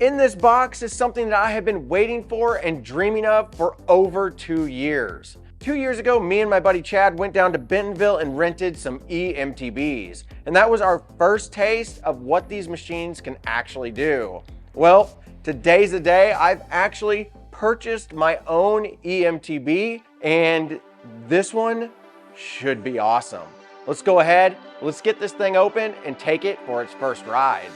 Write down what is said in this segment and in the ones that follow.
In this box is something that I have been waiting for and dreaming of for over 2 years. 2 years ago, me and my buddy Chad went down to Bentonville and rented some eMTBs. And that was our first taste of what these machines can actually do. Well, today's the day. I've actually purchased my own eMTB, and this one should be awesome. Let's go ahead, let's get this thing open and take it for its first ride.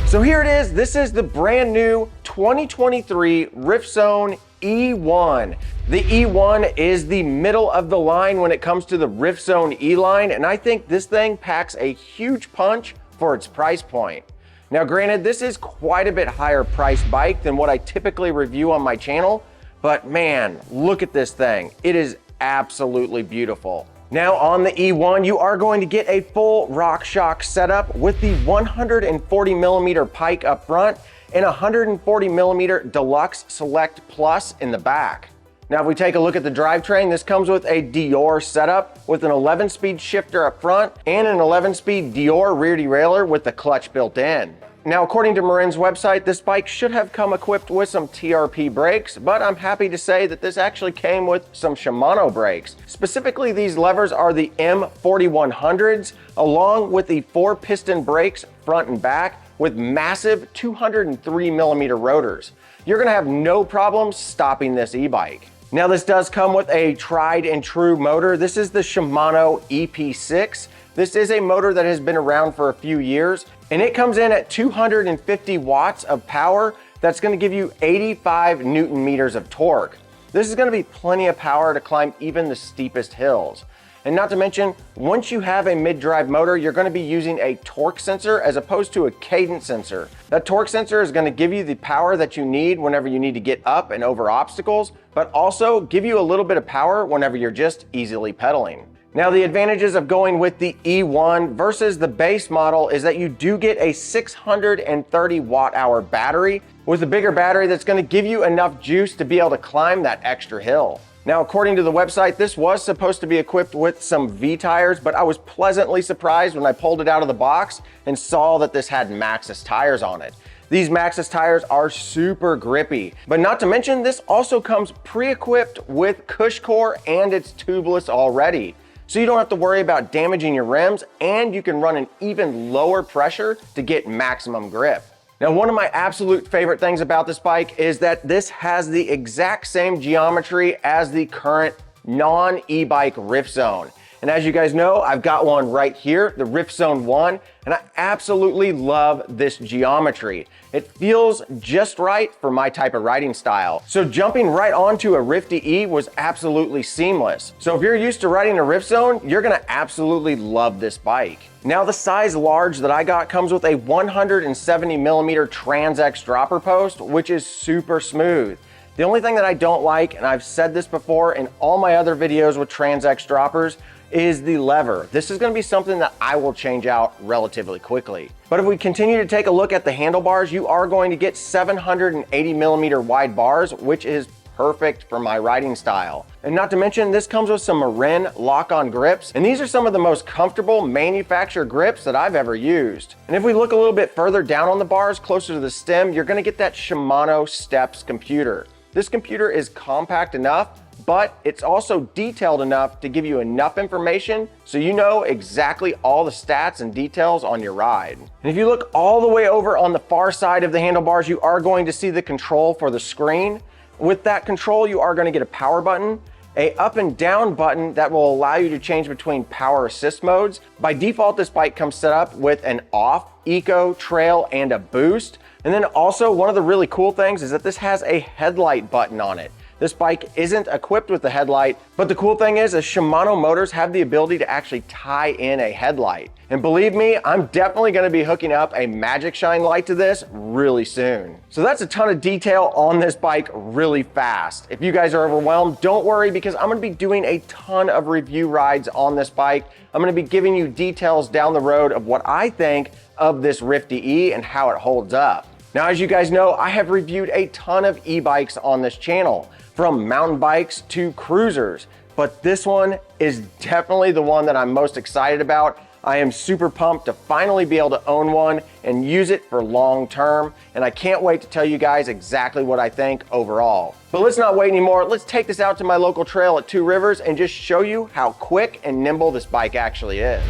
So here it is. This is the brand new 2023 RiftZone E1. The E1 is the middle of the line when it comes to the RiftZone E-line, and I think this thing packs a huge punch for its price point. Now granted, this is quite a bit higher priced bike than what I typically review on my channel, but man, look at this thing. It is absolutely beautiful. Now on the E1, you are going to get a full RockShox setup with the 140mm pike up front and 140mm Deluxe Select Plus in the back. Now if we take a look at the drivetrain, this comes with a Dior setup with an 11-speed shifter up front and an 11-speed Dior rear derailleur with the clutch built in. Now, according to Marin's website, this bike should have come equipped with some TRP brakes, but I'm happy to say that this actually came with some Shimano brakes. Specifically, these levers are the M4100s, along with the 4-piston brakes front and back with massive 203mm rotors. You're gonna have no problem stopping this e-bike. Now, this does come with a tried and true motor. This is the Shimano EP6. This is a motor that has been around for a few years, and it comes in at 250 watts of power. That's gonna give you 85 Newton meters of torque. This is gonna be plenty of power to climb even the steepest hills. And not to mention, once you have a mid-drive motor, you're gonna be using a torque sensor as opposed to a cadence sensor. That torque sensor is gonna give you the power that you need whenever you need to get up and over obstacles, but also give you a little bit of power whenever you're just easily pedaling. Now, the advantages of going with the E1 versus the base model is that you do get a 630 watt-hour battery with a bigger battery that's gonna give you enough juice to be able to climb that extra hill. Now, according to the website, this was supposed to be equipped with some V tires, but I was pleasantly surprised when I pulled it out of the box and saw that this had Maxis tires on it. These Maxis tires are super grippy, but not to mention, this also comes pre-equipped with CushCore and it's tubeless already. So you don't have to worry about damaging your rims, and you can run an even lower pressure to get maximum grip. Now, one of my absolute favorite things about this bike is that this has the exact same geometry as the current non-e-bike RiftZone. And as you guys know, I've got one right here, the RiftZone 1, and I absolutely love this geometry. It feels just right for my type of riding style. So jumping right onto a Rifty E was absolutely seamless. So if you're used to riding a RiftZone, you're gonna absolutely love this bike. Now, the size large that I got comes with a 170mm Trans-X dropper post, which is super smooth. The only thing that I don't like, and I've said this before in all my other videos with Trans-X droppers, is the lever. This is gonna be something that I will change out relatively quickly. But if we continue to take a look at the handlebars, you are going to get 780mm wide bars, which is perfect for my riding style. And not to mention, this comes with some Marin lock-on grips, and these are some of the most comfortable Manufactur grips that I've ever used. And if we look a little bit further down on the bars, closer to the stem, you're gonna get that Shimano Steps computer. This computer is compact enough, but it's also detailed enough to give you enough information so you know exactly all the stats and details on your ride. And if you look all the way over on the far side of the handlebars, you are going to see the control for the screen. With that control, you are going to get a power button, a up and down button that will allow you to change between power assist modes. By default, this bike comes set up with an off, eco, trail, and a boost. And then also one of the really cool things is that this has a headlight button on it. This bike isn't equipped with the headlight, but the cool thing is Shimano motors have the ability to actually tie in a headlight. And believe me, I'm definitely gonna be hooking up a Magic Shine light to this really soon. So that's a ton of detail on this bike really fast. If you guys are overwhelmed, don't worry, because I'm gonna be doing a ton of review rides on this bike. I'm gonna be giving you details down the road of what I think of this Rifty E and how it holds up. Now, as you guys know, I have reviewed a ton of e-bikes on this channel, from mountain bikes to cruisers, but this one is definitely the one that I'm most excited about. I am super pumped to finally be able to own one and use it for long term, and I can't wait to tell you guys exactly what I think overall. But let's not wait anymore. Let's take this out to my local trail at Two Rivers and just show you how quick and nimble this bike actually is.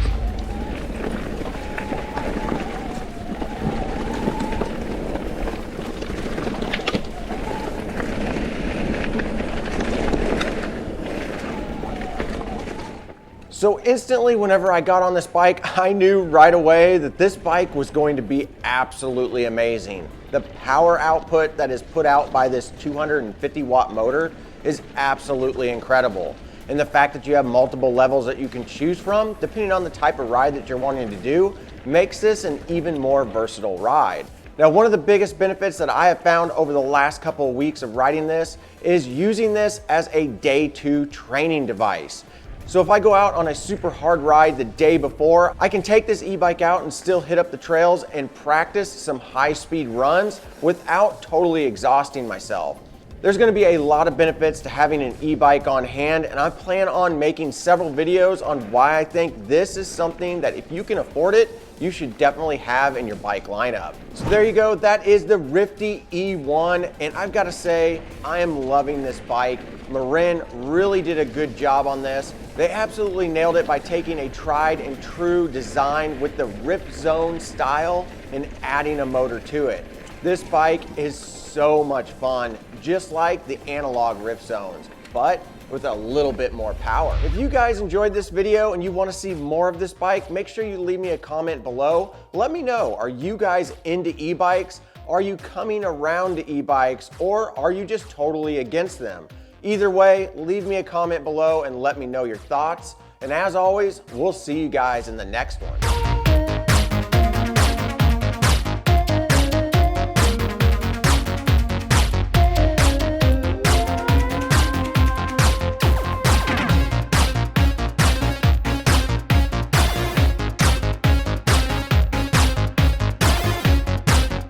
So instantly, whenever I got on this bike, I knew right away that this bike was going to be absolutely amazing. The power output that is put out by this 250 watt motor is absolutely incredible. And the fact that you have multiple levels that you can choose from, depending on the type of ride that you're wanting to do, makes this an even more versatile ride. Now, one of the biggest benefits that I have found over the last couple of weeks of riding this is using this as a day 2 training device. So if I go out on a super hard ride the day before, I can take this e-bike out and still hit up the trails and practice some high-speed runs without totally exhausting myself. There's gonna be a lot of benefits to having an e-bike on hand, and I plan on making several videos on why I think this is something that if you can afford it, you should definitely have in your bike lineup. So there you go, that is the Rifty E1, and I've gotta say, I am loving this bike. Marin really did a good job on this. They absolutely nailed it by taking a tried and true design with the Rip Zone style and adding a motor to it. This bike is so much fun, just like the analog Rip Zones, but with a little bit more power. If you guys enjoyed this video and you want to see more of this bike, make sure you leave me a comment below. Let me know, are you guys into e-bikes? Are you coming around to e-bikes, or are you just totally against them? Either way, leave me a comment below and let me know your thoughts. And as always, we'll see you guys in the next one.